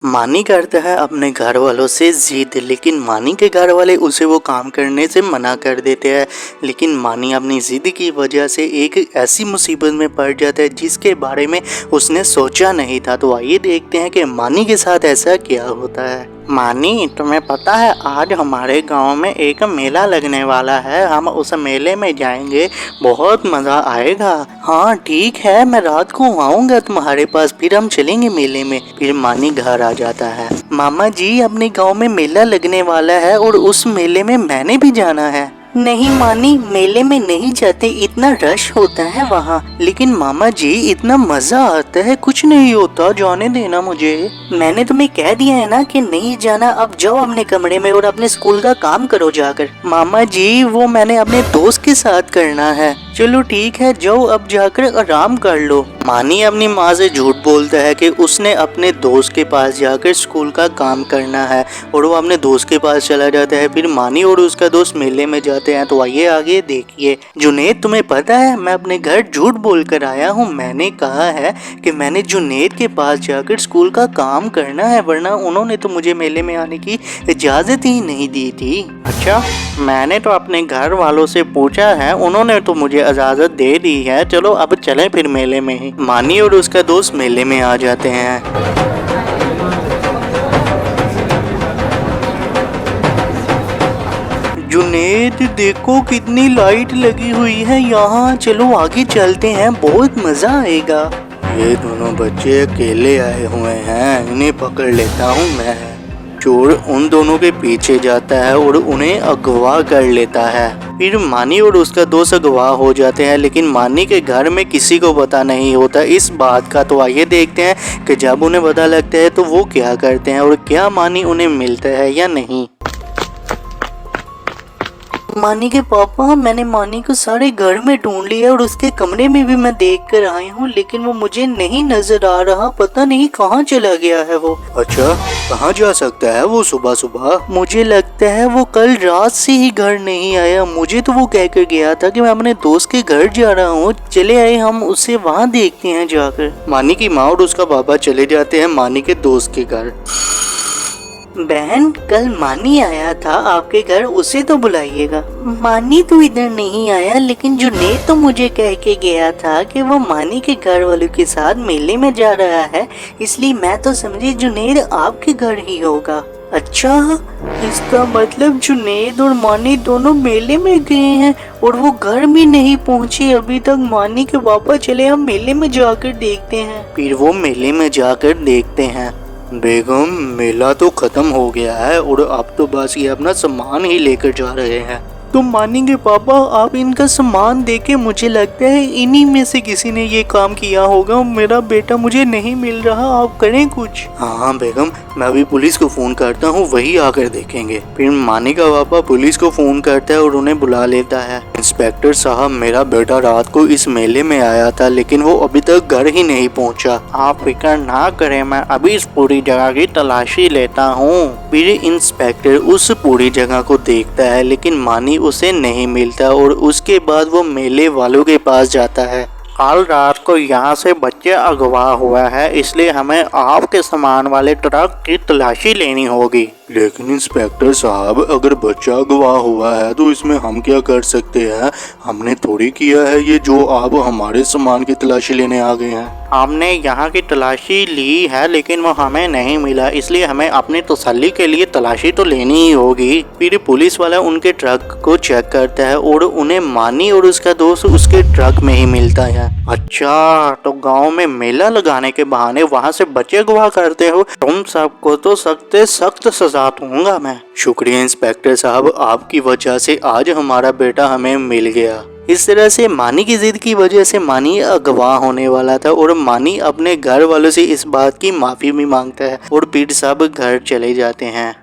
मानी करता है अपने घर वालों से जिद, लेकिन मानी के घर वाले उसे वो काम करने से मना कर देते हैं। लेकिन मानी अपनी जिद की वजह से एक ऐसी मुसीबत में पड़ जाता है जिसके बारे में उसने सोचा नहीं था। तो आइए देखते हैं कि मानी के साथ ऐसा क्या होता है। मानी, तुम्हें पता है आज हमारे गांव में एक मेला लगने वाला है, हम उस मेले में जाएंगे, बहुत मज़ा आएगा। हाँ ठीक है, मैं रात को आऊँगा तुम्हारे पास, फिर हम चलेंगे मेले में। फिर मानी घर आ जाता है। मामा जी, अपने गांव में मेला लगने वाला है और उस मेले में मैंने भी जाना है। नहीं मानी, मेले में नहीं जाते, इतना रश होता है वहाँ। लेकिन मामा जी इतना मजा आता है, कुछ नहीं होता, जाने देना मुझे। मैंने तुम्हें कह दिया है ना कि नहीं जाना, अब जाओ अपने कमरे में और अपने स्कूल का काम करो जाकर। मामा जी वो मैंने अपने दोस्त के साथ करना है। चलो ठीक है, जाओ अब जाकर आराम कर लो। मानी अपनी माँ से झूठ बोलता है कि उसने अपने दोस्त के पास जाकर स्कूल का काम करना है और वो अपने दोस्त के पास चला जाता है। फिर मानी और उसका दोस्त मेले में जाते हैं। तो आइए आगे देखिए। जुनैद, तुम्हें पता है मैं अपने घर झूठ बोल कर आया हूँ। मैंने कहा है कि मैंने जुनैद के पास जाकर स्कूल का काम करना है, वरना उन्होंने तो मुझे मेले में आने की इजाज़त ही नहीं दी थी। अच्छा, मैंने तो अपने घर वालों से पूछा है, उन्होंने तो मुझे इजाज़त दे दी है। चलो अब चलें फिर मेले में ही। मानी और उसका दोस्त मेले में आ जाते हैं। जुनैद देखो कितनी लाइट लगी हुई है यहाँ, चलो आगे चलते हैं, बहुत मजा आएगा। ये दोनों बच्चे अकेले आए हुए हैं, इन्हें पकड़ लेता हूँ मैं। चोर उन दोनों के पीछे जाता है और उन्हें अगवा कर लेता है। फिर मानी और उसका दोस्त अगवा हो जाते हैं, लेकिन मानी के घर में किसी को पता नहीं होता इस बात का। तो आइए देखते हैं कि जब उन्हें पता लगता है तो वो क्या करते हैं और क्या मानी उन्हें मिलता है या नहीं। मानी के पापा, मैंने मानी को सारे घर में ढूंढ लिया और उसके कमरे में भी मैं देख कर आई हूँ, लेकिन वो मुझे नहीं नजर आ रहा, पता नहीं कहाँ चला गया है वो। अच्छा, कहाँ जा सकता है वो सुबह सुबह? मुझे लगता है वो कल रात से ही घर नहीं आया। मुझे तो वो कह कर गया था कि मैं अपने दोस्त के घर जा रहा हूँ, चले आए हम उसे वहाँ देखते हैं जाकर। मानी की माँ और उसका पापा चले जाते हैं मानी के दोस्त के घर। बहन, कल मानी आया था आपके घर, उसे तो बुलाइएगा। मानी तो इधर नहीं आया, लेकिन जुनैद तो मुझे कह के गया था कि वो मानी के घर वालों के साथ मेले में जा रहा है, इसलिए मैं तो समझी जुनैद आपके घर ही होगा। अच्छा, इसका मतलब जुनैद और मानी दोनों मेले में गए हैं और वो घर भी नहीं पहुंचे अभी तक। मानी के पापा, चले हम मेले में जाकर देखते हैं। फिर वो मेले में जाकर देखते हैं। बेगम, मेला तो खत्म हो गया है और अब तो बस ये अपना सामान ही लेकर जा रहे हैं। तुम मानेंगे पापा, आप इनका सामान देके मुझे लगता है इन्हीं में से किसी ने ये काम किया होगा। मेरा बेटा मुझे नहीं मिल रहा, आप करें कुछ। हाँ बेगम, मैं अभी पुलिस को फोन करता हूँ, वही आकर देखेंगे। फिर मानी का पापा पुलिस को फोन करता है और उन्हें बुला लेता है। इंस्पेक्टर साहब, मेरा बेटा रात को इस मेले में आया था, लेकिन वो अभी तक घर ही नहीं पहुँचा। आप फिक्र ना करें, मैं अभी इस पूरी जगह की तलाशी लेता हूँ। फिर इंस्पेक्टर उस पूरी जगह को देखता है, लेकिन मानी उसे नहीं मिलता और उसके बाद वो मेले वालों के पास जाता है। कल रात को यहाँ से बच्चे अगवा हुआ है, इसलिए हमें आपके सामान वाले ट्रक की तलाशी लेनी होगी। लेकिन इंस्पेक्टर साहब, अगर बच्चा अगवा हुआ है तो इसमें हम क्या कर सकते हैं? हमने थोड़ी किया है ये जो आप हमारे सामान की तलाशी लेने आ गए हैं। हमने यहाँ की तलाशी ली है, लेकिन वो हमें नहीं मिला, इसलिए हमें अपनी तसल्ली के लिए तलाशी तो लेनी ही होगी। फिर पुलिस वाला उनके ट्रक को चेक करता है और उन्हें मानी और उसका दोस्त उसके ट्रक में ही मिलता है। अच्छा, तो गांव में मेला लगाने के बहाने वहाँ से बच्चे अगवा करते हो? तुम सबको तो सख्त सजा दूंगा मैं। शुक्रिया इंस्पेक्टर साहब, आपकी वजह से आज हमारा बेटा हमें मिल गया। इस तरह से मानी की जिद की वजह से मानी अगवा होने वाला था और मानी अपने घर वालों से इस बात की माफी भी मांगता है और फिर सब घर चले जाते हैं।